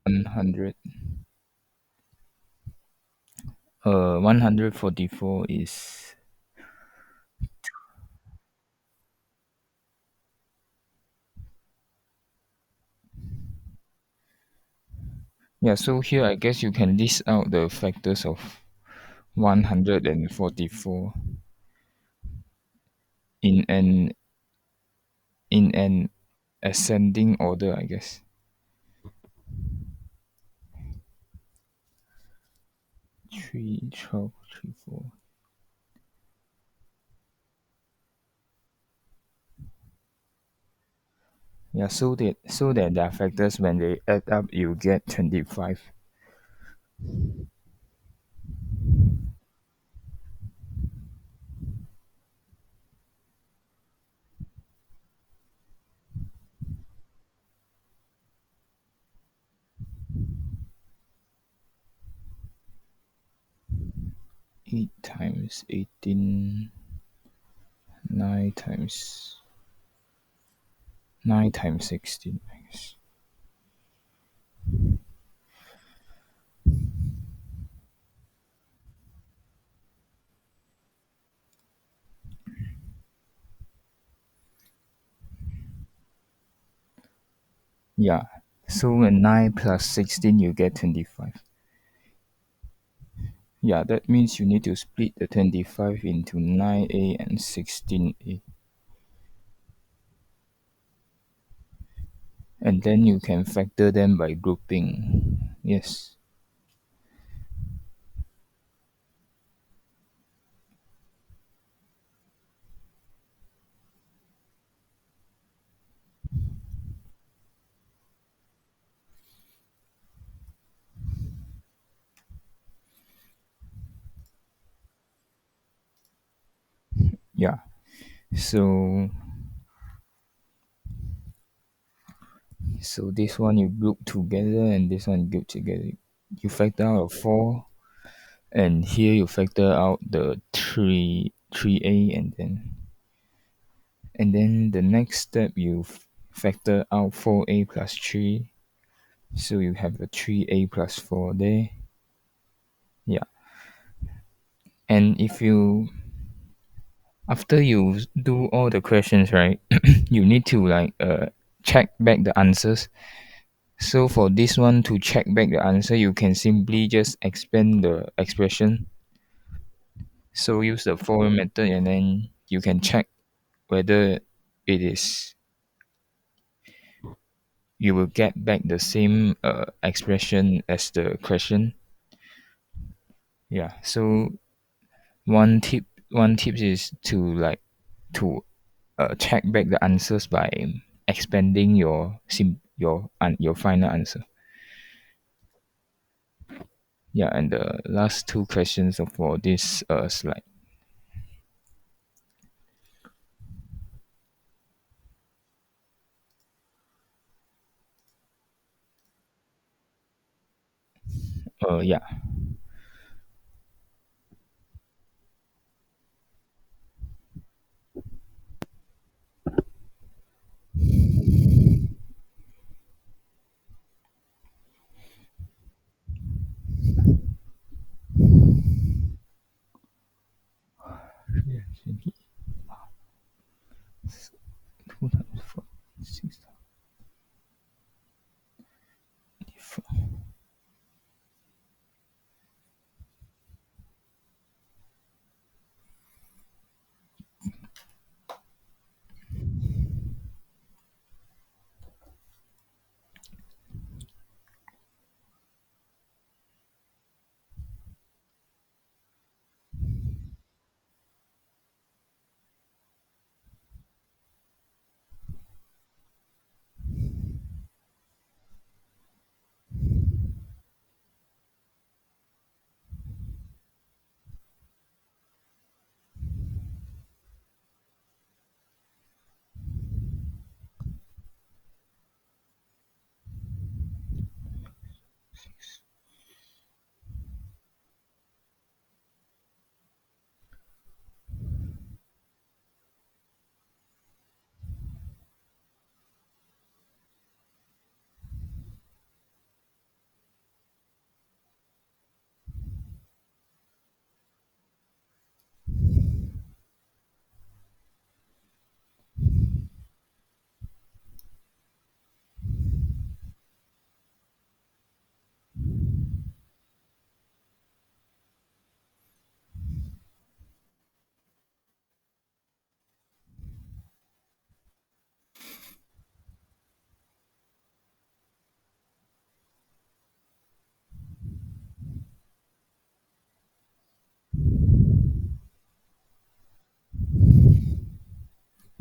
100. 144 is, yeah. So here I guess you can list out the factors of 144 in an ascending order, I guess. 3, 12, 3, 4. Yeah, so that the factors when they add up you get 25. 8 times 18, 9 times 9 times 16, I guess. Yeah. So when 9 plus 16 you get 25. Yeah, that means you need to split the 25 into 9a and 16a. And then you can factor them by grouping. Yes. Yeah. So this one you group together and this one group together. You factor out a 4, and here you factor out the 3a, and then the next step you factor out 4a plus 3. So you have a 3a plus 4 there. Yeah. And if you after you do all the questions, right, you need to like check back the answers. So for this one, to check back the answer, you can simply just expand the expression. So use the for method, and then you can check whether it is you will get back the same expression as the question. Yeah. So one tip is to like to check back the answers by expanding your final answer. Yeah, and the last two questions for this slide. Yeah. Two times four, 6 times 4.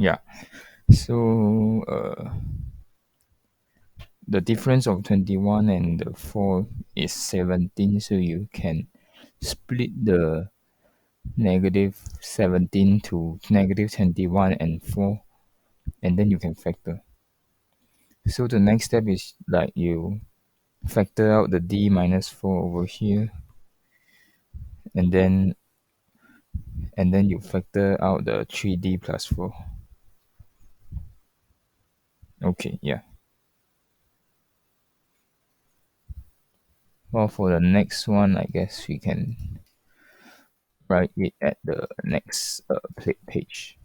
Yeah. So the difference of 21 and the 4 is 17, so you can split the negative 17 to negative 21 and 4, and then you can factor. So the next step is like you factor out the d minus 4 over here, and then you factor out the 3d plus 4. Okay, yeah. Well, for the next one, I guess we can write it at the next page.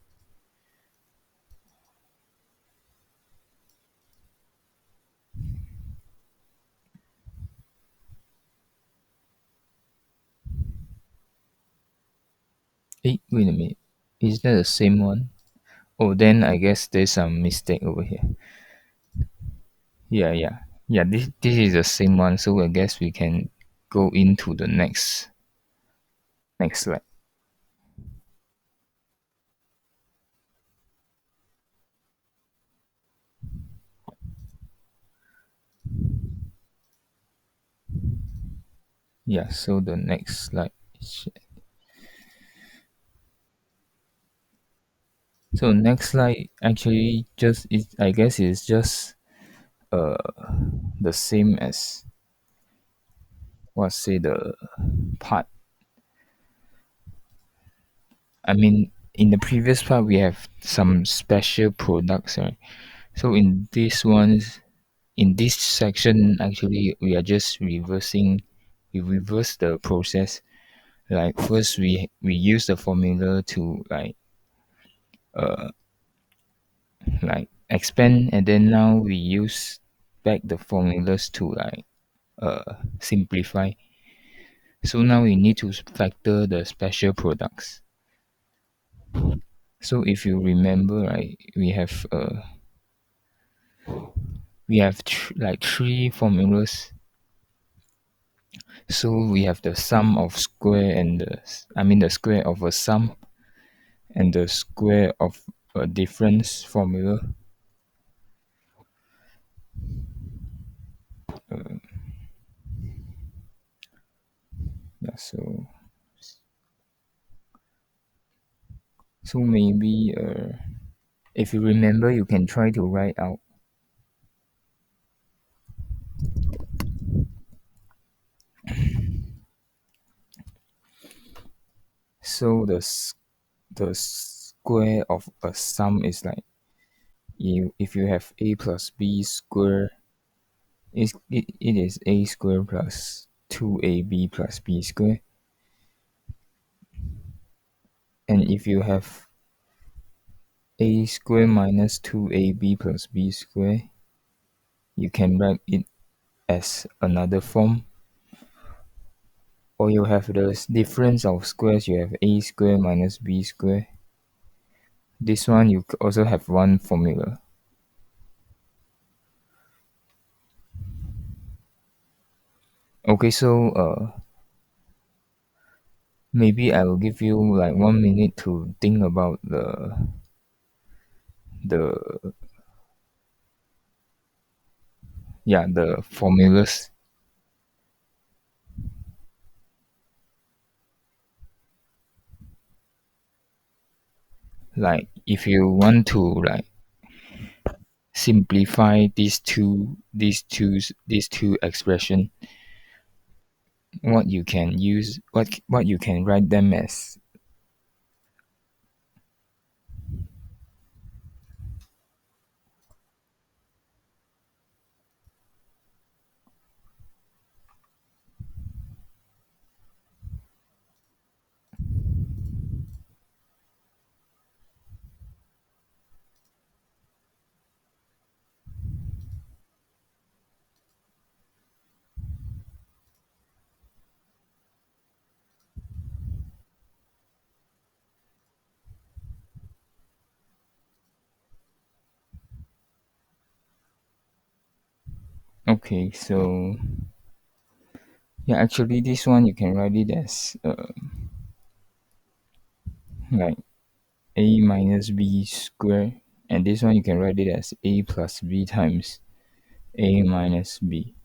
Hey, wait a minute. Is that the same one? Oh, then I guess there's some mistake over here. Yeah, yeah. Yeah, this is the same one, so I guess we can go into the next slide. Yeah, so the next slide. So next slide actually just is, I guess, is just uh the same as what say the part. I mean, in the previous part we have some special products, right? So in this section, actually we are just we reverse the process. Like first we use the formula to uh like expand, and then now we use back the formulas to simplify. So now we need to factor the special products. So if you remember, right, we have like three formulas. So we have the sum of square and the square of a sum and the square of a difference formula. Yeah, so maybe if you remember, you can try to write out. So the square of a sum is like, if you have a plus b square, it is a square plus 2ab plus b square. And if you have a square minus 2ab plus b square, you can write it as another form. Or you have the difference of squares, you have a square minus b square. This one you also have one formula. Okay, so maybe I will give you like 1 minute to think about the the formulas. Like if you want to like simplify these two expression, what you can use, what you can write them as. Okay, so yeah, actually this one you can write it as like a minus b squared, and this one you can write it as a plus b times a minus b.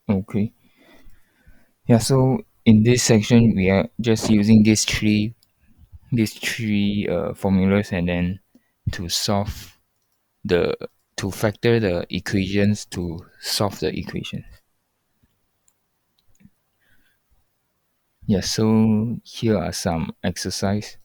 Okay. Yeah, so in this section we are just using these three formulas, and then to solve the to factor the equations to solve the equation. Yeah, so here are some exercise.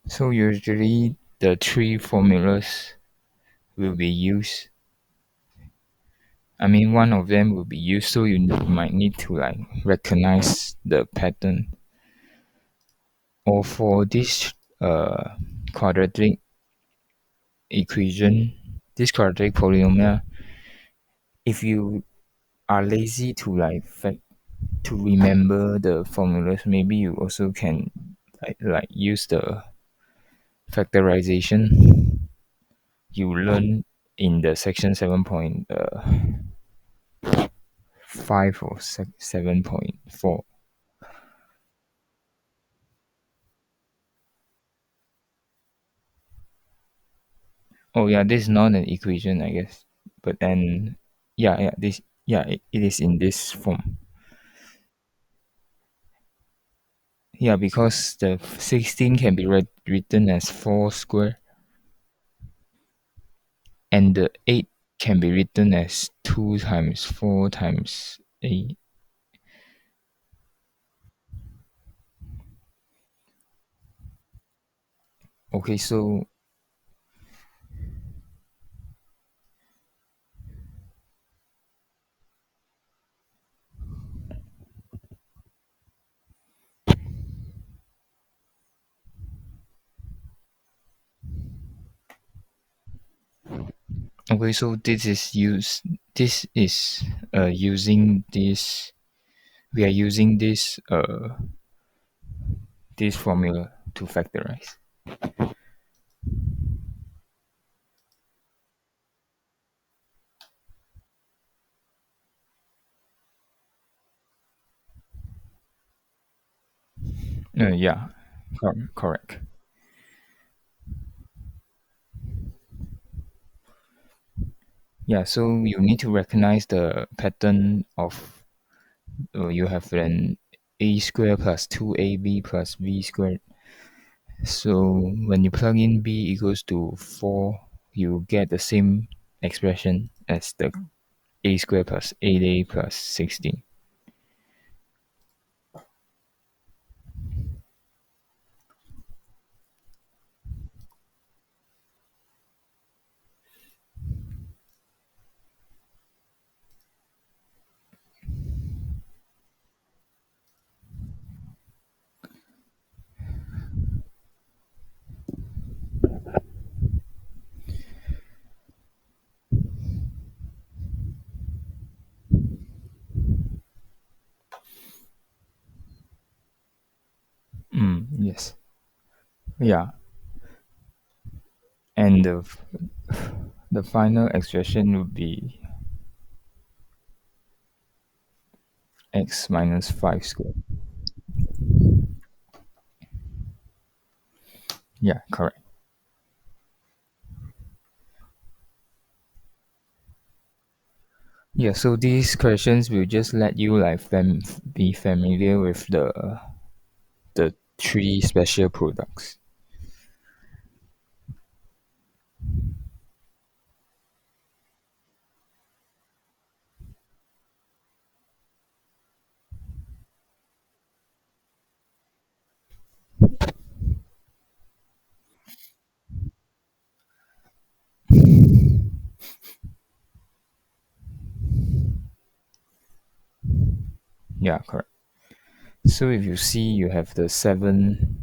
So usually the three formulas will be used. I mean, one of them will be used, so you might need to like recognize the pattern. Or for this quadratic equation, this quadratic polynomial, if you are lazy to to remember the formulas, maybe you also can like use the factorization you learn in the section 7.5 or 7.4. Oh yeah, this is not an equation, I guess. But then, it is in this form. Yeah, because the 16 can be written as 4 square, and the 8 can be written as 2 times 4 times 8. Okay, so this is using this we are using this formula to factorize. Yeah, correct. Yeah, so you need to recognize the pattern of you have an a squared plus 2ab plus b squared. So when you plug in b equals to 4, you get the same expression as the a squared plus 8a plus 16. Yes. Yeah. And the final expression would be x minus 5 squared. Yeah, correct. Yeah, so these questions will just let you like be familiar with the three special products. Yeah, correct. So if you see you have the 7,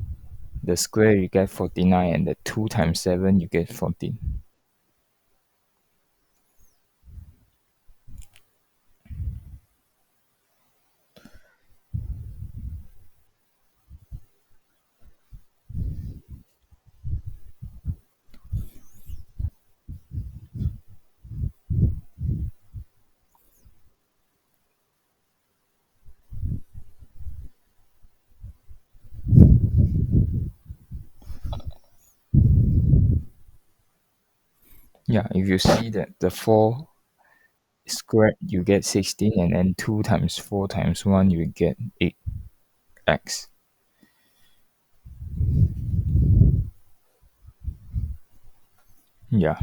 the square you get 49, and the 2 times 7 you get 14. Yeah, if you see that the 4 squared, you get 16, and then 2 times 4 times 1, you get 8x. Yeah,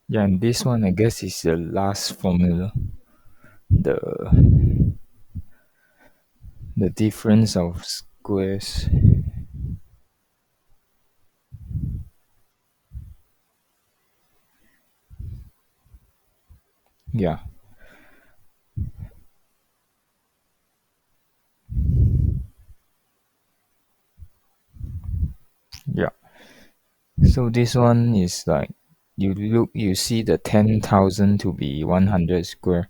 yeah, and this one I guess is the last formula. The difference of squares. Yeah, yeah. So this one is like you see the 10,000 to be 100 square,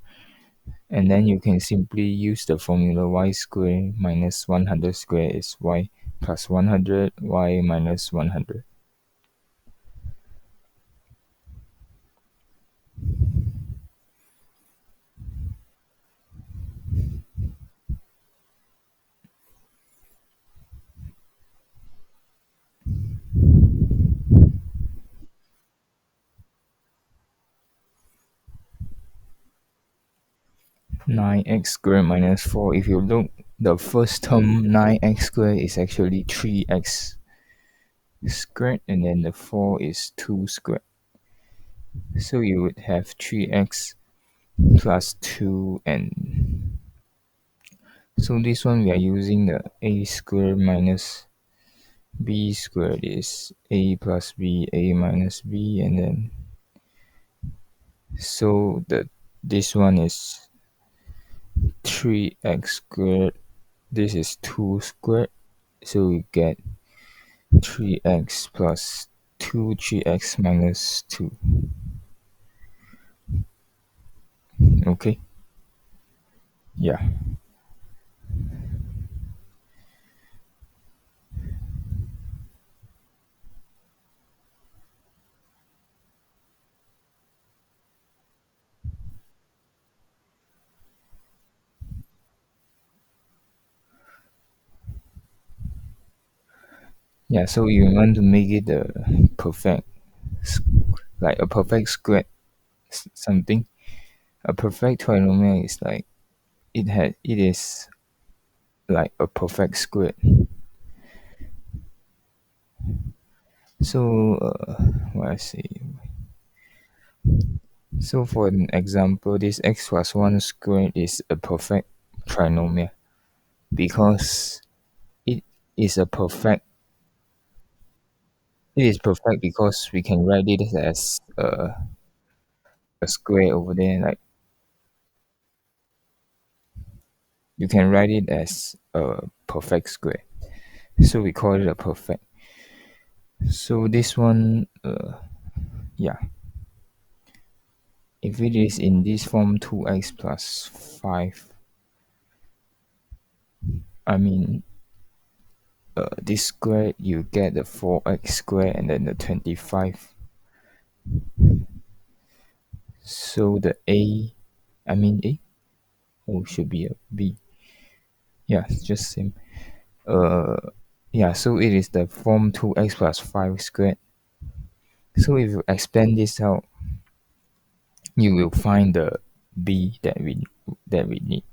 and then you can simply use the formula y square minus 100 square is y plus 100, y minus 100. 9x squared minus 4. If you look, the first term 9x squared is actually 3x squared, and then the 4 is 2 squared. So you would have 3x plus 2, and so this one we are using the a squared minus b squared is a plus b, a minus b, and then so this one is 3x squared, this is 2 squared, so we get 3x plus 2, 3x minus 2. Okay, yeah, yeah. So you want to make it a perfect, like a perfect square something. A perfect trinomial is like it is like a perfect square. So what I say. So for an example, this x plus 1 squared is a perfect trinomial because it is a perfect it is perfect because we can write it as a square over there. Like you can write it as a perfect square. So we call it a perfect. So this one, yeah, if it is in this form 2x plus 5, I mean, this square you get the 4x square and then the 25. So the a, I mean a, oh should be a b. Yeah, it's just same. Uh, yeah, so it is the form 2x plus 5 squared. So if you expand this out, you will find the b that we need.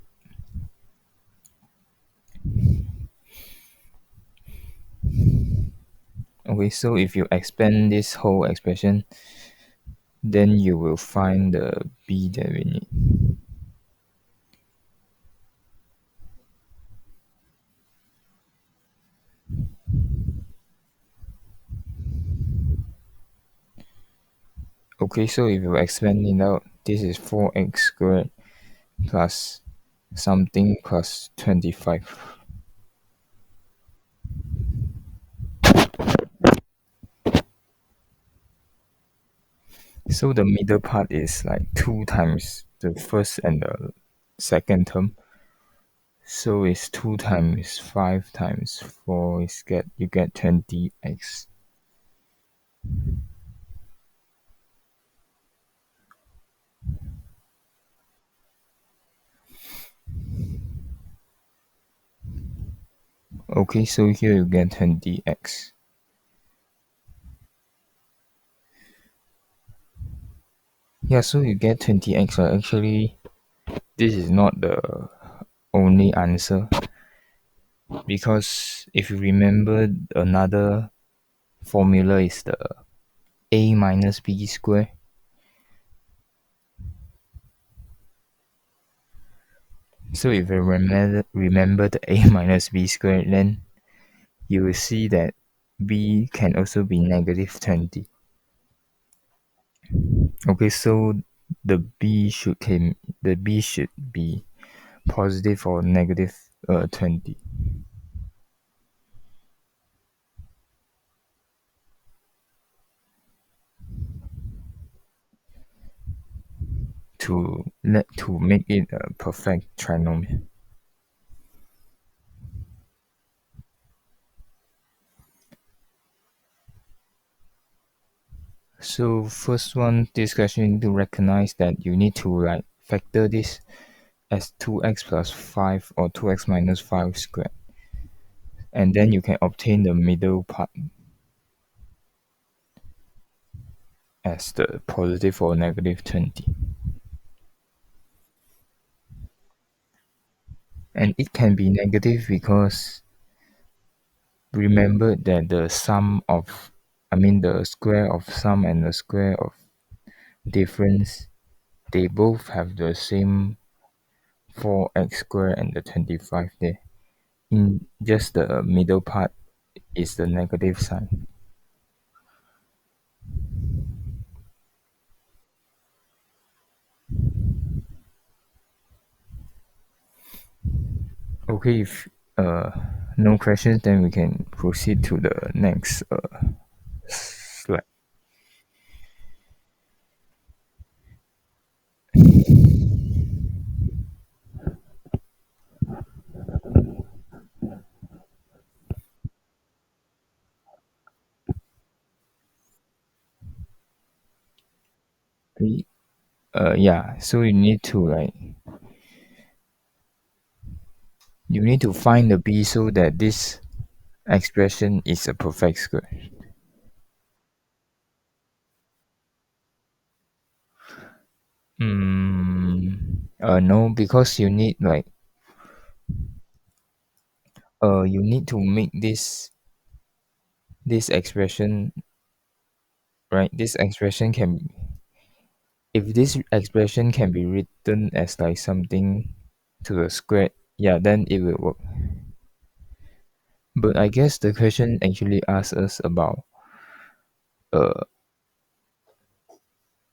Okay, so if you expand this whole expression, then you will find the b that we need. Okay, so if you expand it out, this is 4x squared plus something plus 25. So the middle part is like 2 times the first and the second term. So it's 2 times 5 times 4 is you get 20x. Okay, so here you get 20x. Yeah, so you get 20x. Actually, this is not the only answer, because if you remember, another formula is the a minus b square. So if you remember the a minus b square, then you will see that b can also be negative 20. Okay, so the b should be positive or negative 20 to make it a perfect trinomial. So first one, this question you need to recognize that you need to like factor this as 2x plus 5 or 2x minus 5 squared, and then you can obtain the middle part as the positive or negative 20. And it can be negative because remember that the square of sum and the square of difference, they both have the same 4x squared and the 25 there. In just the middle part is the negative sign. Okay, if no questions, then we can proceed to the next slide. Okay. Yeah, so you need to find the b so that this expression is a perfect square. No, because you need to make this expression, right. This expression can If this expression can be written as like something to the square, yeah, then it will work. But I guess the question actually asks us about uh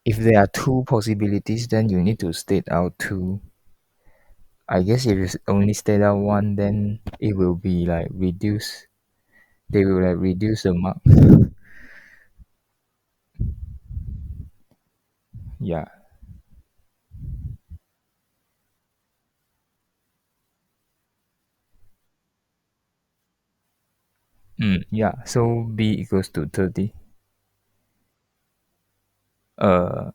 if there are two possibilities, then you need to state out two. I guess if you only state out one, then it will be like reduce. They will like reduce the mark. Yeah. Yeah. So b equals to 30. Uh,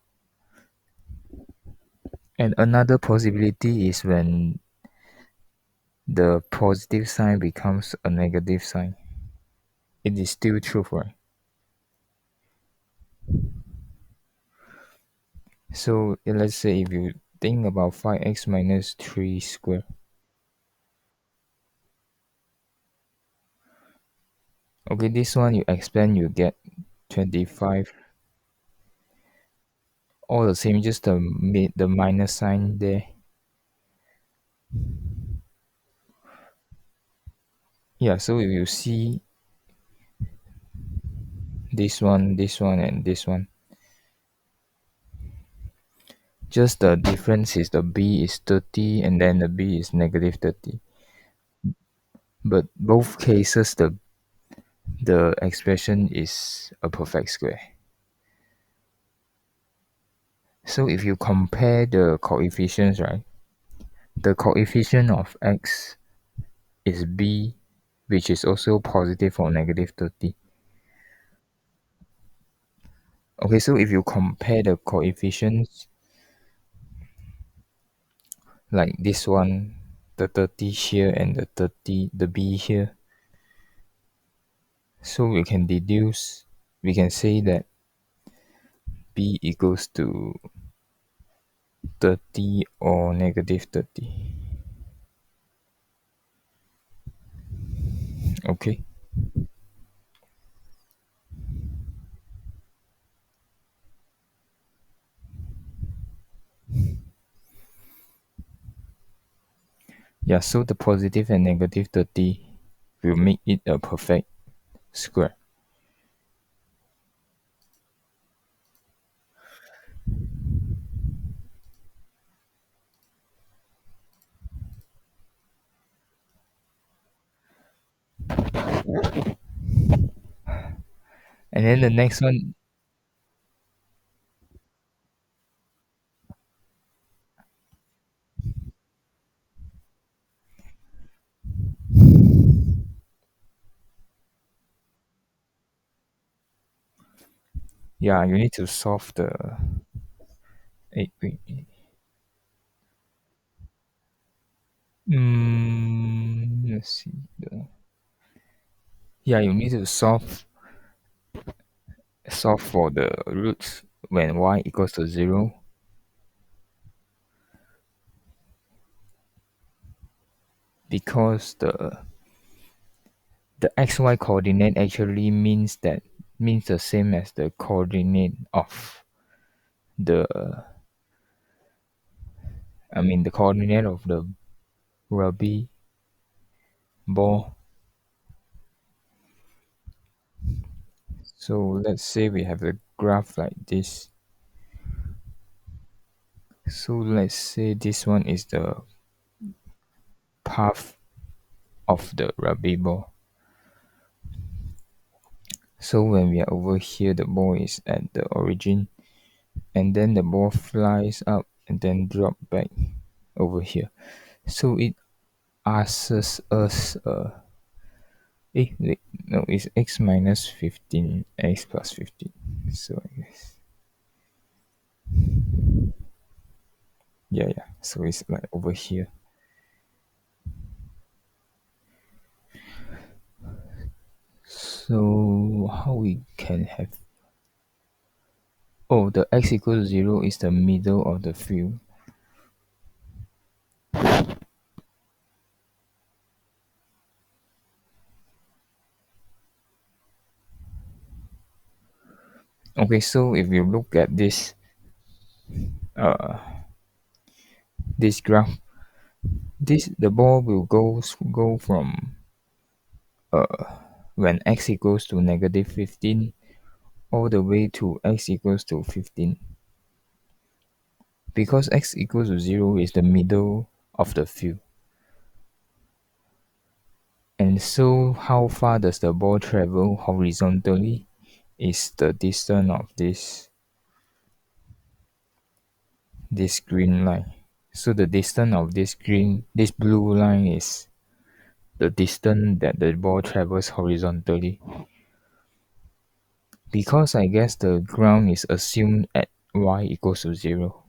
and another possibility is when the positive sign becomes a negative sign. It is still true, right? So let's say if you think about 5x minus 3 square. Okay, this one you expand, you get 25. All the same, just the minus sign there. Yeah, so if you see this one, and this one, just the difference is the b is 30 and then the b is negative 30. But both cases, the expression is a perfect square. So if you compare the coefficients, right, the coefficient of x is b, which is also positive or negative 30. Okay, so if you compare the coefficients like this one, the 30 here and the 30, the b here, so we can say that b equals to 30 or negative 30. Okay. Yeah, so the positive and negative 30 will make it a perfect square. And then the next one, yeah, you need to solve the 8. Let's see. Yeah, you need to solve for the roots when y equals to 0, because the xy coordinate actually means the same as the coordinate of the the coordinate of the rugby ball. So let's say we have a graph like this. So let's say this one is the path of the rugby ball. So when we are over here, the ball is at the origin, and then the ball flies up and then drop back over here. So it asks us, wait, no, it's x minus 15, x plus 15. So I guess, yeah. So it's like over here. So how we can have, oh, the x equals 0 is the middle of the field. Okay, so if you look at uh this graph, the ball will go from when x equals to negative 15 all the way to x equals to 15, because x equals to 0 is the middle of the field. And so how far does the ball travel horizontally is the distance of this green line. So the distance of this blue line is the distance that the ball travels horizontally. Because I guess the ground is assumed at y equals to 0.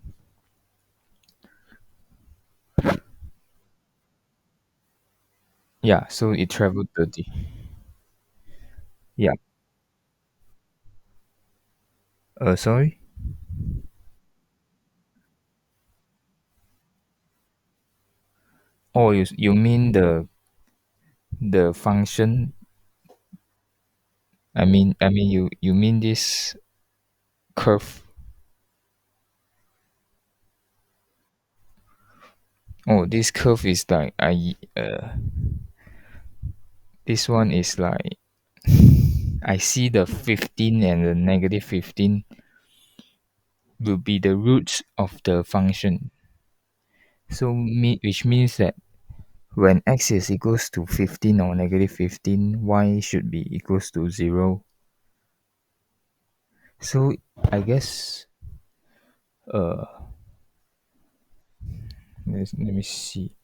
Yeah, so it traveled 30. Yeah. Sorry? Oh, you mean the function? You mean this curve? Oh, this curve is like this one is like I see the 15 and the negative 15 will be the roots of the function. So which means that when x is equals to 15 or negative 15, y should be equals to 0. So I guess uh let me see.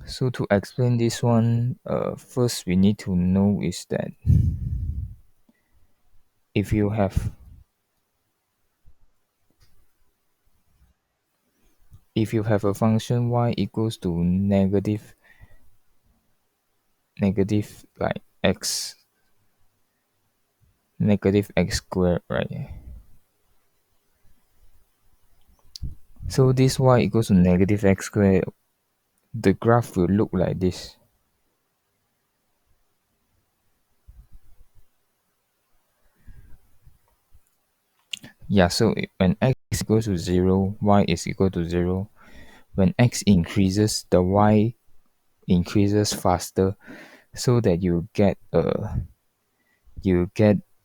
So to explain this one, first we need to know is that if you have a function y equals to negative like x squared, right? So this y equals to negative x squared, the graph will look like this. Yeah, so when x is equal to 0, y is equal to 0. When x increases, the y increases faster, so that you get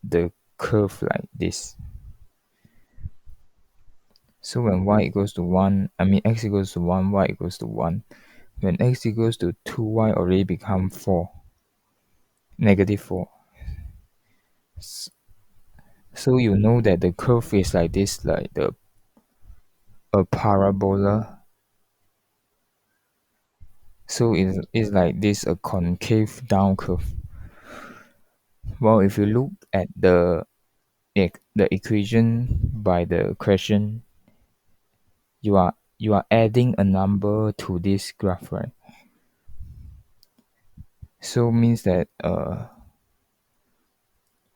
the curve like this. So when y equals to 1, I mean x equals to 1, y equals to 1. When x equals to 2, y already become 4, negative 4. So you know that the curve is like this, like a parabola. So it's like this, a concave down curve. Well, if you look at the equation by the question, you are adding a number to this graph, right? So means that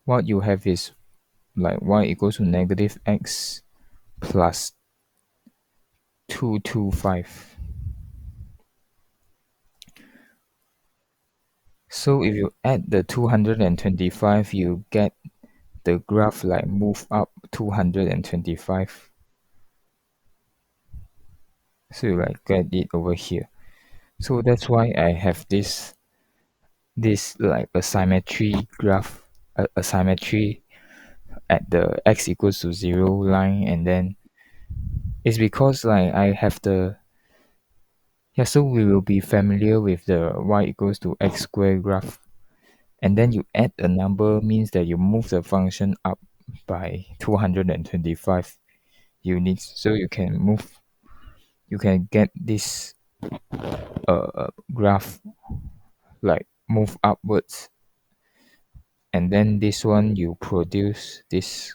what you have is like y equals to negative x plus 225. So if you add the 225, you get the graph like move up 225. So you like get it over here. So that's why I have this like a symmetry graph, a symmetry at the x equals to 0 line, and then it's because like I have the, yeah, so we will be familiar with the y equals to x squared graph, and then you add a number means that you move the function up by 225 units, so you can get this graph like move upwards, and then this one you produce this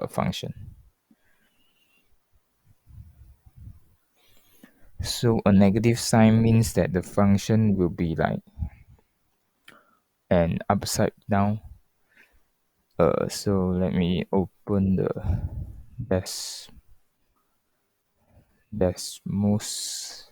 function. So a negative sign means that the function will be like an upside down. So let me open the best most.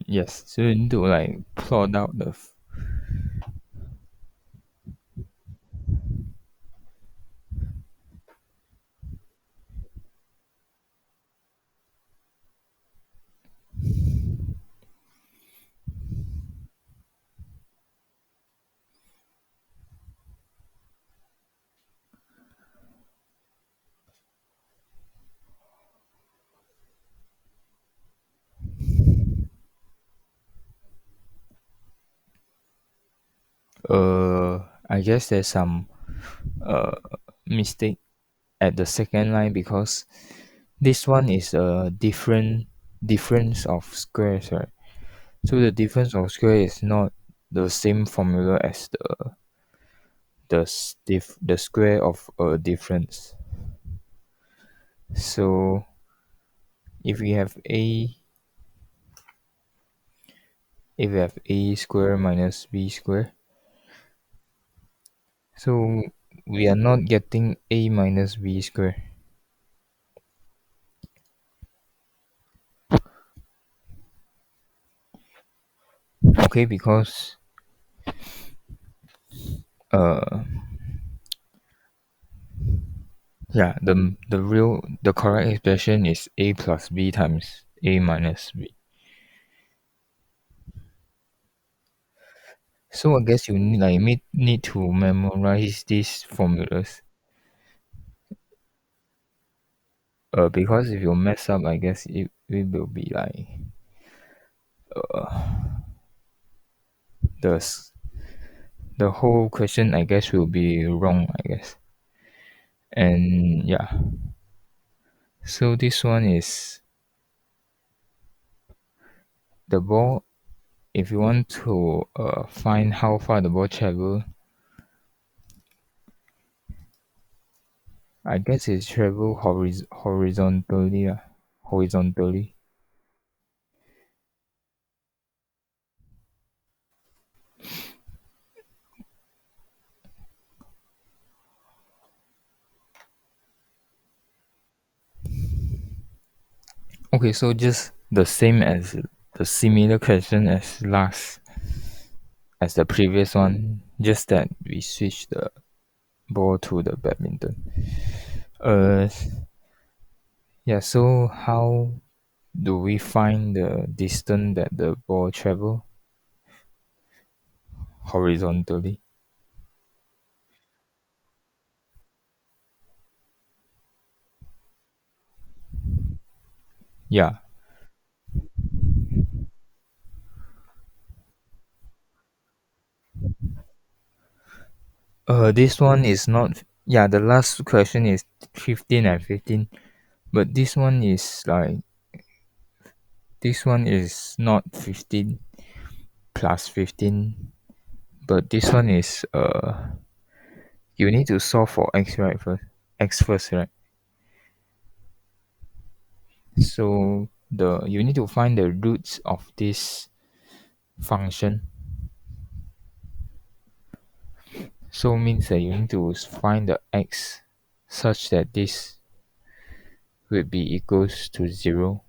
Yes. So you need to like plot out the. I guess there's some uh mistake at the second line, because this one is a difference of squares, right? So the difference of square is not the same formula as the square of a difference. So if we have a square minus b square, so we are not getting a minus b square. Okay, because uh yeah, the correct expression is a plus b times a minus b. So I guess you need to memorize these formulas. Because if you mess up, I guess it will be like the s- the whole question. I guess will be wrong. I guess, and yeah. So this one is the ball. If you want to find how far the ball travel, I guess it travel horizontally. Horizontally. Okay, so just the same as the similar question as the previous one, just that we switch the ball to the badminton. Uh, yeah. So how do we find the distance that the ball travel horizontally? Yeah. This one is not. Yeah, the last question is 15 and 15, but this one is not 15 plus 15, but this one is you need to solve for x first, right? So the you need to find the roots of this function. So means that you need to find the x such that this will be equals to 0.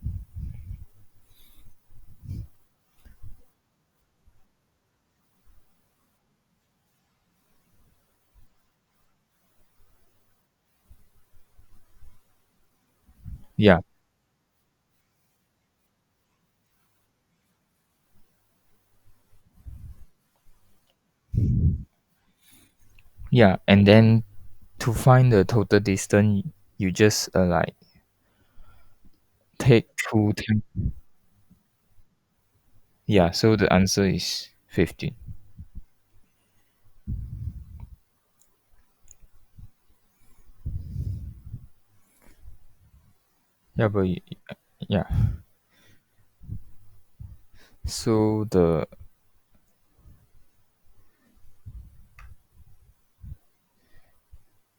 Yeah, yeah, and then to find the total distance, you just like take two times. Yeah, so the answer is 15. Yeah, but yeah. So the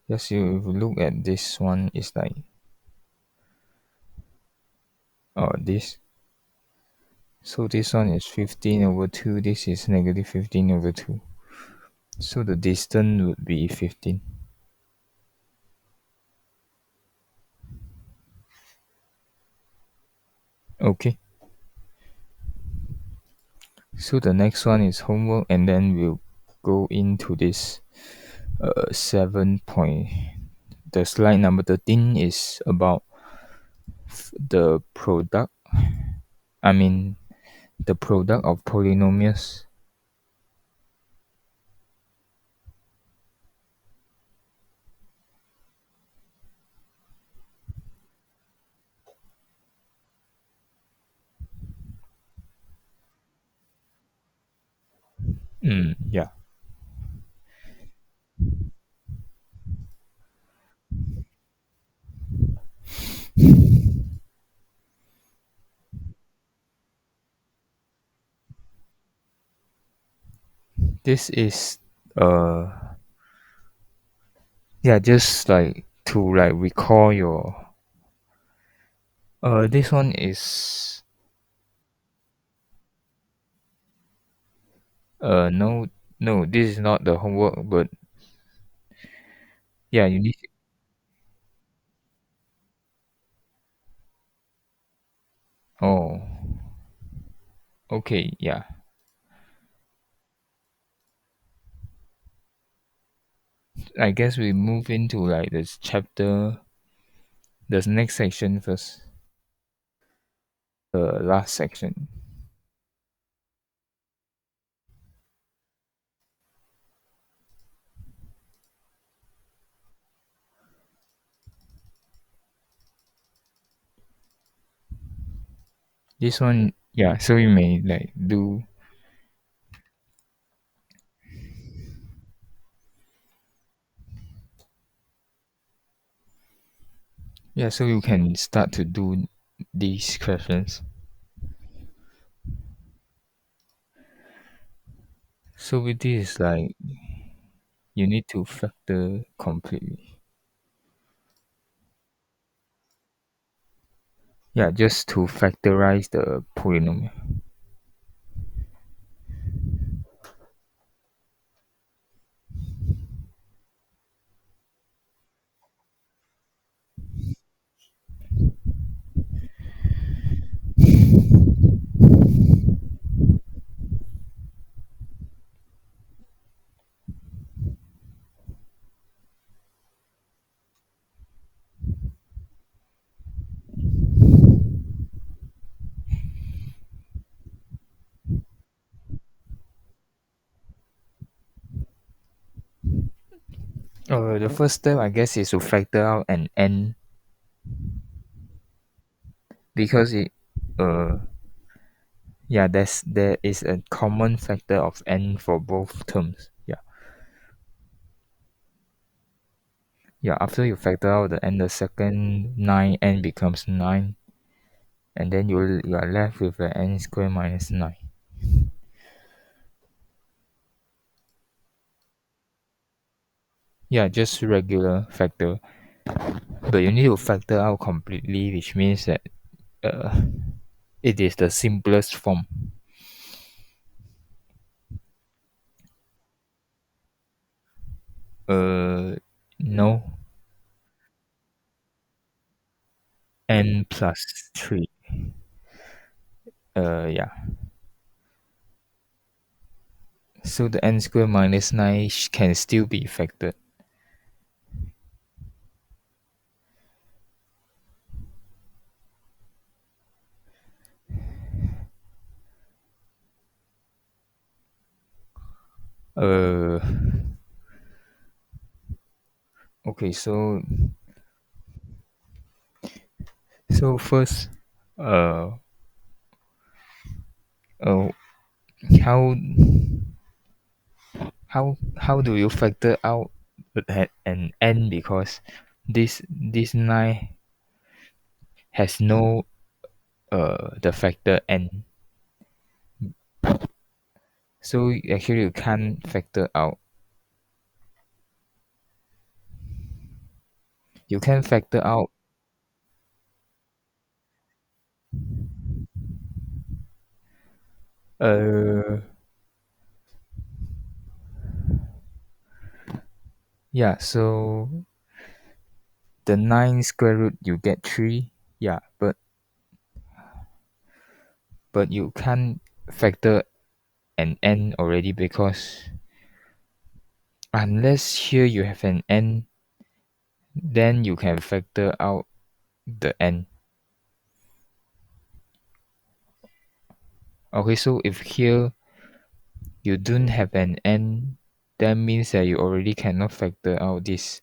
yes, you look at this one is like this. So this one is 15 over 2. This is negative 15 over 2. So the distance would be 15. Okay. So the next one is homework, and then we'll go into this 7 point. The slide number 13 is about the product. I mean, the product of polynomials. Yeah. This is uh yeah, just like to like recall your this one is no, no, this is not the homework, but yeah, you need. Oh, okay, yeah. I guess we move into like this chapter, the next section first, the last section. This one, yeah, so you may like do, yeah, so you can start to do these questions. So with this, like, you need to factor completely. Yeah, just to factorize the polynomial. The first step, I guess, is to factor out an n because uh, yeah, there is a common factor of n for both terms. Yeah, yeah. After you factor out the n, the second nine n becomes nine, and then you are left with the n square minus nine. Yeah, just regular factor, but you need to factor out completely, which means that uh, it is the simplest form. No, n plus three. Yeah. So the n square minus 9 can still be factored. Uh, okay, so first, uh, uh how how do you factor out an n, because this 9 has no the factor n, so actually you can't factor out. You can factor out. Uh, yeah. So the 9 square root you get 3. Yeah, but you can't factor an n already, because unless here you have an n, then you can factor out the n. Okay, so if here you don't have an n, that means that you already cannot factor out this.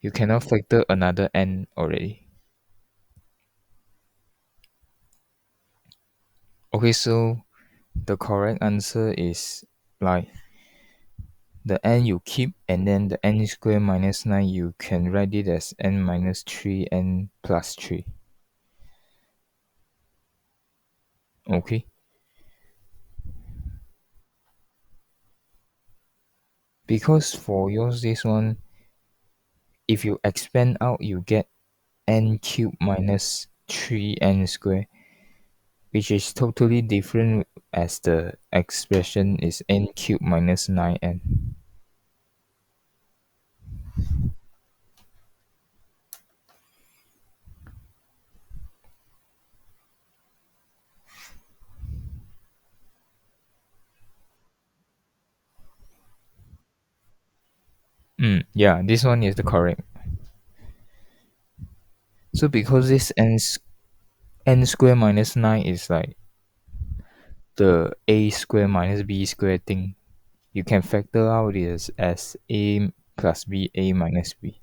You cannot factor another n already. Okay, so the correct answer is like the n you keep, and then the n square minus 9, you can write it as n minus 3 n plus 3. Okay, because for yours, this one, if you expand out, you get n cubed minus 3n square, which is totally different as the expression is n cubed minus 9n. Yeah, this one is the correct. So because this n square minus 9 is like the a square minus b square thing, you can factor out this as a plus b, a minus b.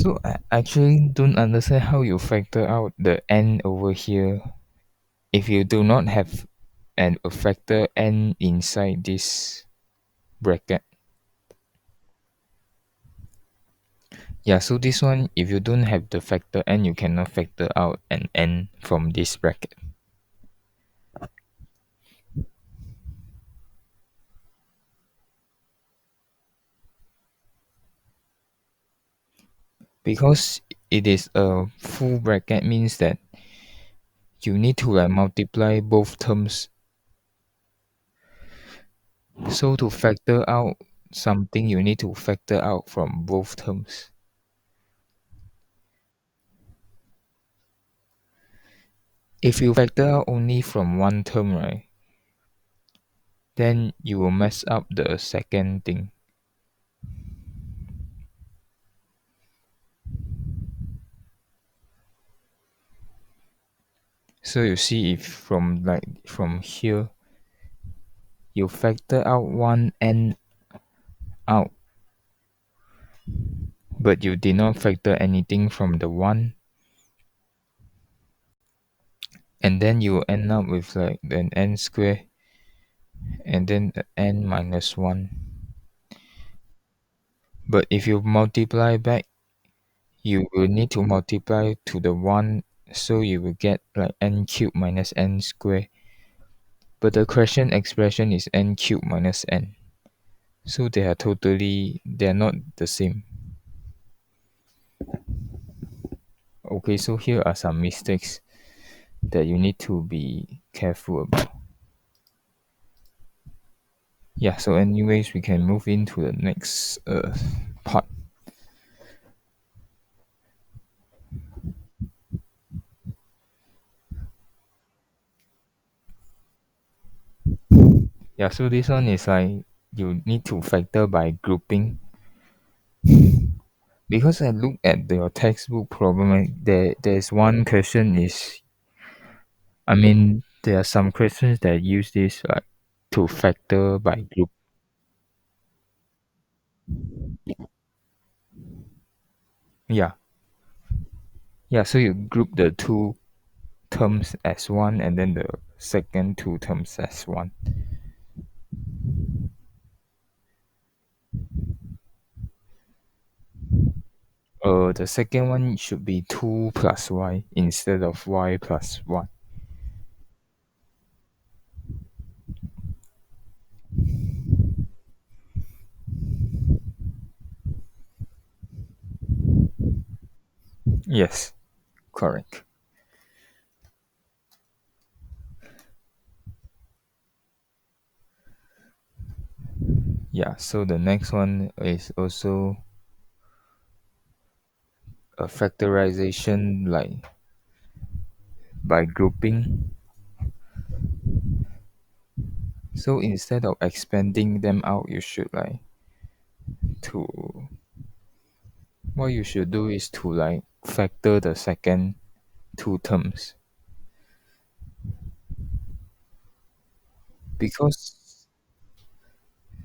So I actually don't understand how you factor out the n over here if you do not have a factor n inside this bracket. Yeah, so this one, if you don't have the factor n, you cannot factor out an n from this bracket. Because it is a full bracket means that you need to multiply both terms. So to factor out something, you need to factor out from both terms. If you factor out only from one term, right, then you will mess up the second thing. So you see, if from here you factor out one n out, but you did not factor anything from the one, and then you end up with like an n square and then n minus 1. But if you multiply back, you will need to multiply to the 1, so you will get like n cubed minus n square. But the question expression is n cubed minus n. So they are not the same. Okay, so here are some mistakes that you need to be careful about. Yeah, so anyways, we can move into the next part. Yeah, so this one is like you need to factor by grouping. Because I look at your textbook problem, there's one question is, I mean, there are some questions that use this like to factor by group. Yeah, yeah. So you group the two terms as one, and then the second two terms as one. The second one should be 2 plus y instead of y plus 1. Yes, correct. Yeah, so the next one is also a factorization like by grouping. So instead of expanding them out, you should like to what you should do is to like factor the second two terms, because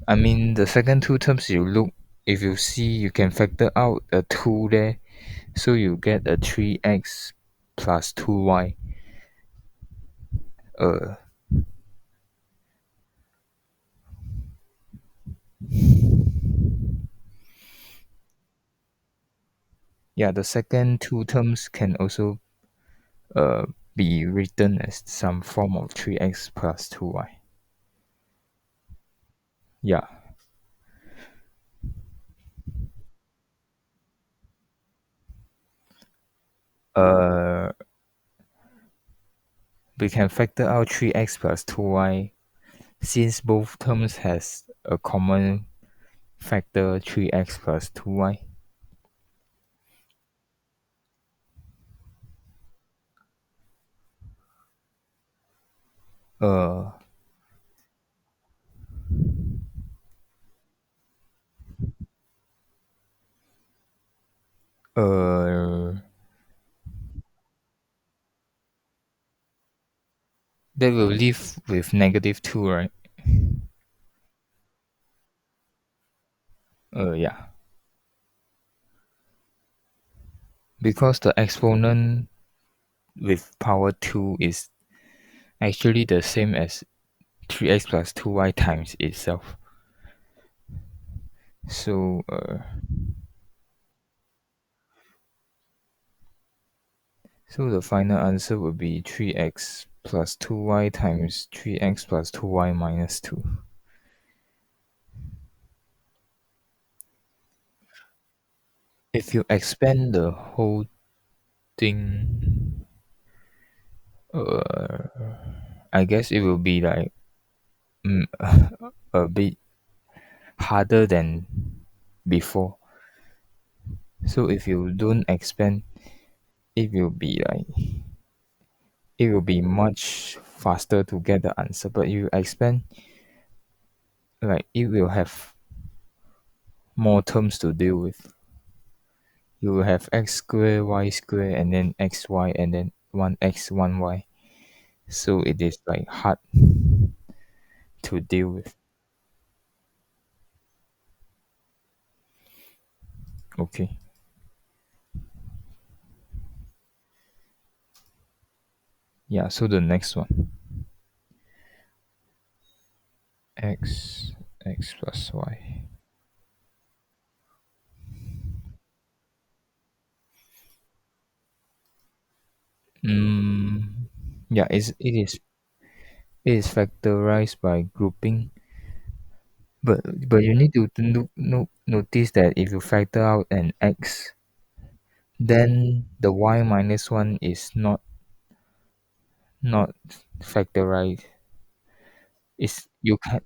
I mean the second two terms, you look, if you see, you can factor out a 2 there, so you get a 3x plus 2y. uh yeah, the second two terms can also uh be written as some form of 3x plus 2y. Yeah. uh we can factor out 3x plus 2y since both terms has a common factor 3x plus 2y. uh uh they will leave with negative 2, right? Yeah. because the exponent with power 2 is actually the same as 3x plus 2y times itself. So the final answer would be 3x plus 2y times 3x plus 2y minus 2. If you expand the whole thing, I guess it will be like mm, a bit harder than before. So if you don't expand, it will be like it will be much faster to get the answer. But if you expand, like it will have more terms to deal with. You will have x square, y square, and then xy, and then 1x, 1y. So it is like hard to deal with. Okay. Yeah, so the next one. X, x plus y. Mm, yeah, it is factorized by grouping, but you need to notice that if you factor out an x, then the y minus one is not factorized. It's you can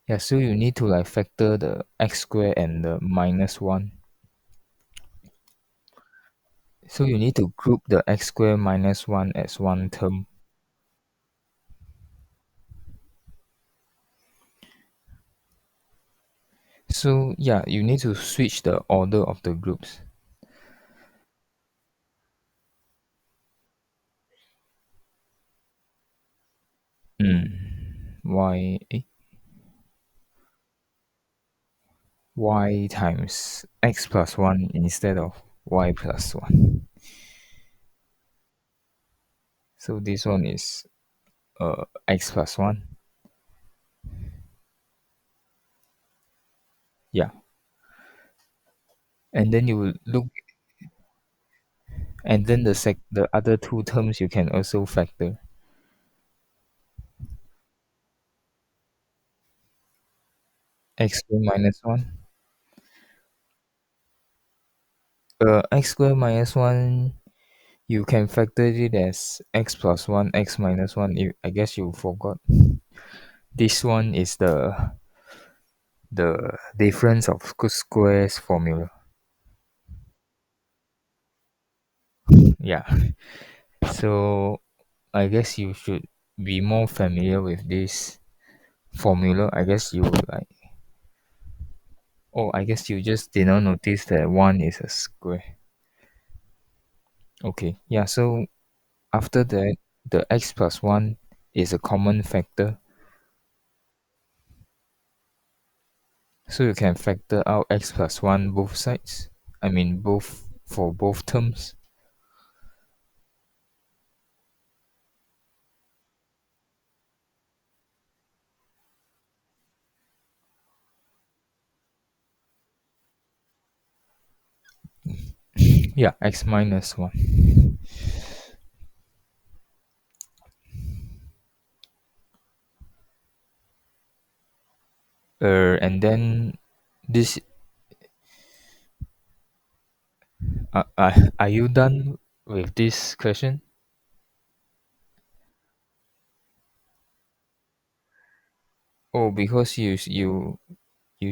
Yeah, so you need to like factor the x square and the minus one. So you need to group the x square minus one as one term. So yeah, you need to switch the order of the groups. Y y times x plus one instead of y plus one. So this one is x plus one. Yeah, and then you will look, and then the other two terms you can also factor. X square minus one. X square minus one, you can factor it as x plus 1, x minus 1. I guess you forgot. This one is the difference of squares formula. Yeah. So I guess you should be more familiar with this formula. I guess you like, oh, I guess you just did not notice that 1 is a square. Okay. Yeah. So after that, the x plus 1 is a common factor. So you can factor out x plus 1 both sides. I mean, both for both terms. Yeah, x minus 1. And then this, are you done with this question? Oh, because you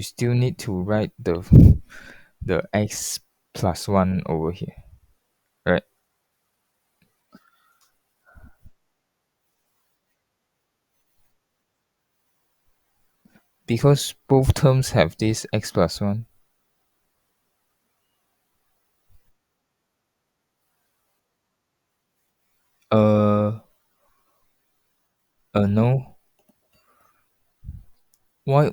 still need to write the x plus 1 over here, right? Because both terms have this x plus 1. Uh, no. Why?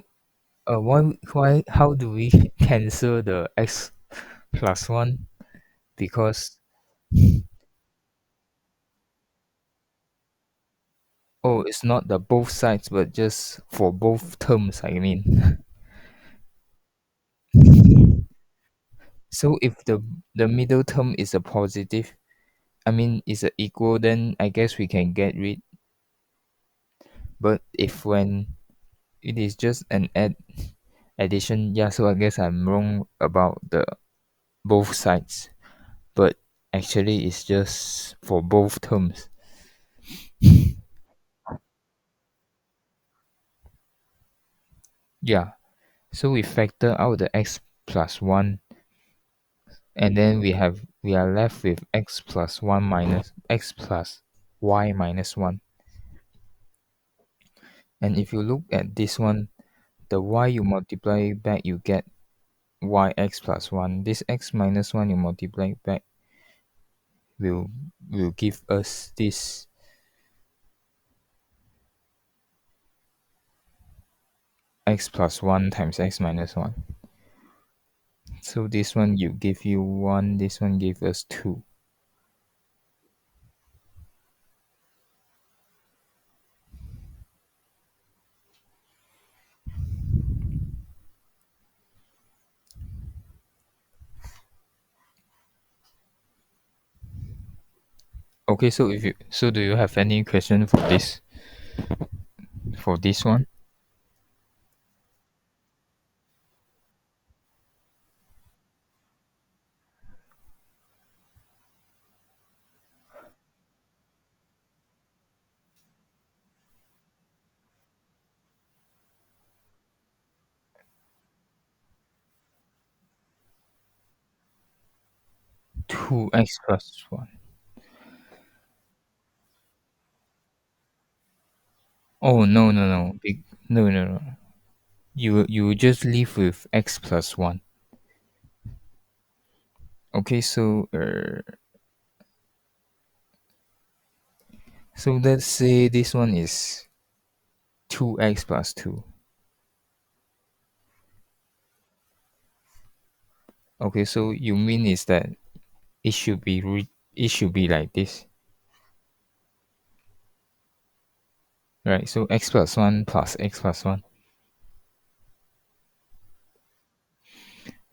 Why? How do we cancel the x plus 1? because oh, it's not the both sides, but just for both terms. I mean, so if the middle term is a positive, I mean, is a equal, then I guess we can get rid. But if when it is just an addition, yeah. So I guess I'm wrong about the both sides, but actually it's just for both terms. Yeah. So we factor out the x plus one, and then we are left with x plus one minus x plus y minus one. And if you look at this one, the y you multiply back, you get yx plus one. This x minus one you multiply back will will give us this x plus 1 times x minus 1. So this one you give you 1, this one give us 2. Okay, so if you so do you have any question for this one? 2x plus 1. Oh no. No. You just leave with x plus 1. Okay, so let's say this one is 2x plus 2. Okay, so you mean is that it should be like this, right? So x plus 1 plus x plus 1.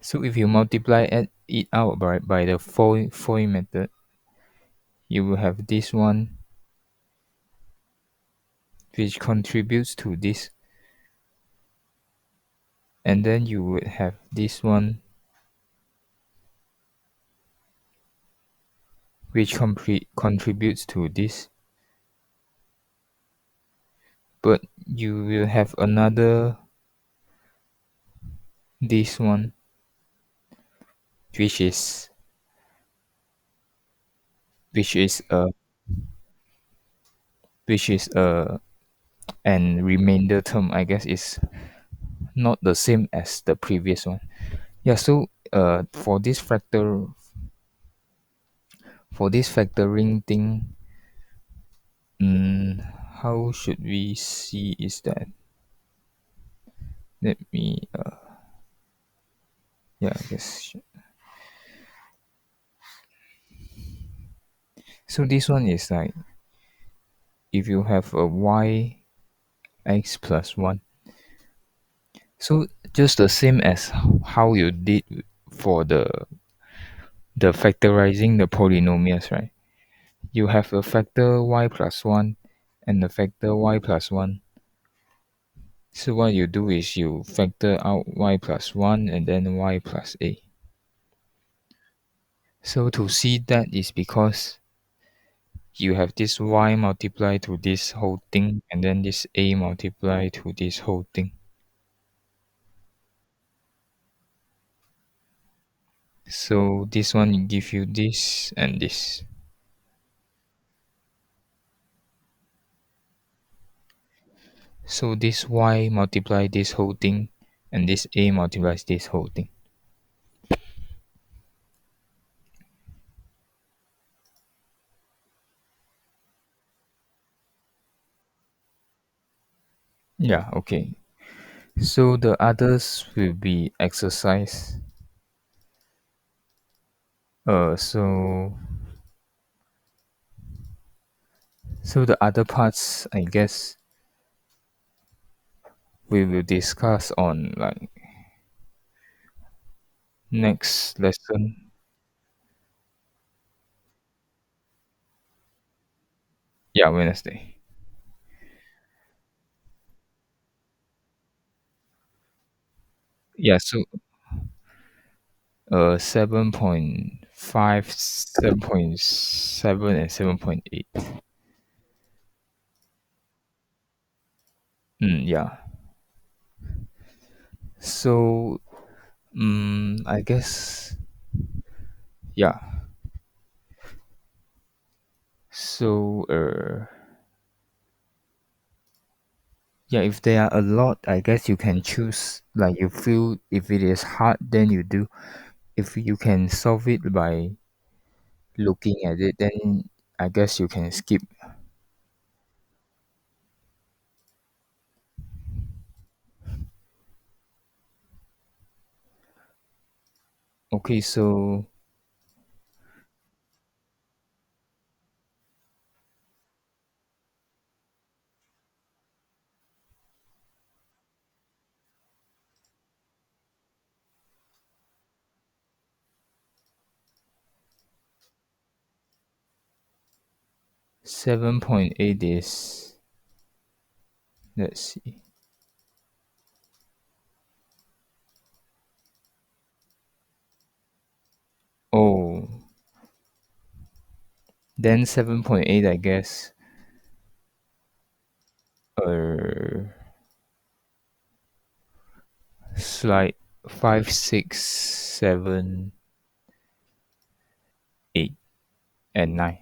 So if you multiply it out by the FOI method, you will have this one which contributes to this, and then you would have this one which contributes to this, but you will have another this one which is which is a which is a and remainder term. I guess is not the same as the previous one. Yeah, so for this factoring thing, how should we see is that, let me yeah, I guess. So this one is like if you have a y x plus 1, so just the same as how you did for the factorizing the polynomials, right? You have a factor y plus 1 and the factor y plus 1. So what you do is you factor out y plus 1 and then y plus a. So to see that is because you have this y multiplied to this whole thing and then this a multiplied to this whole thing. So this one give you this and this. So this y multiply this whole thing and this a multiplies this whole thing. Yeah, okay. So the others will be exercise. So the other parts, I guess we will discuss on like next lesson. Yeah, Wednesday. Yeah, so 7.5, 7.7, and 7.8. Yeah. So I guess yeah. So yeah, if there are a lot, I guess you can choose like you feel if it is hard, then you do. If you can solve it by looking at it, then I guess you can skip. Okay, so 7.8 is, let's see. Oh, then 7.8, I guess. Uh, Slide 5, 6, 7, 8, and 9.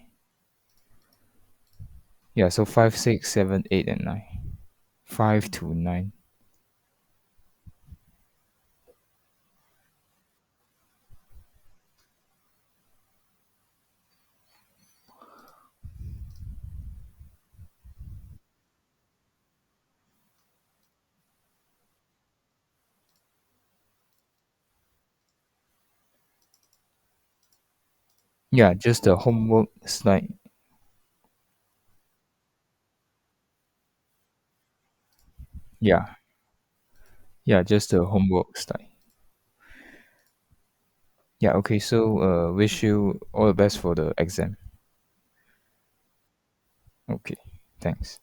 Yeah, so 5, 6, 7, 8, and 9. 5 to 9. Yeah, just the homework slide. Yeah, yeah, just the homework slide. Yeah, okay, so wish you all the best for the exam. Okay, thanks.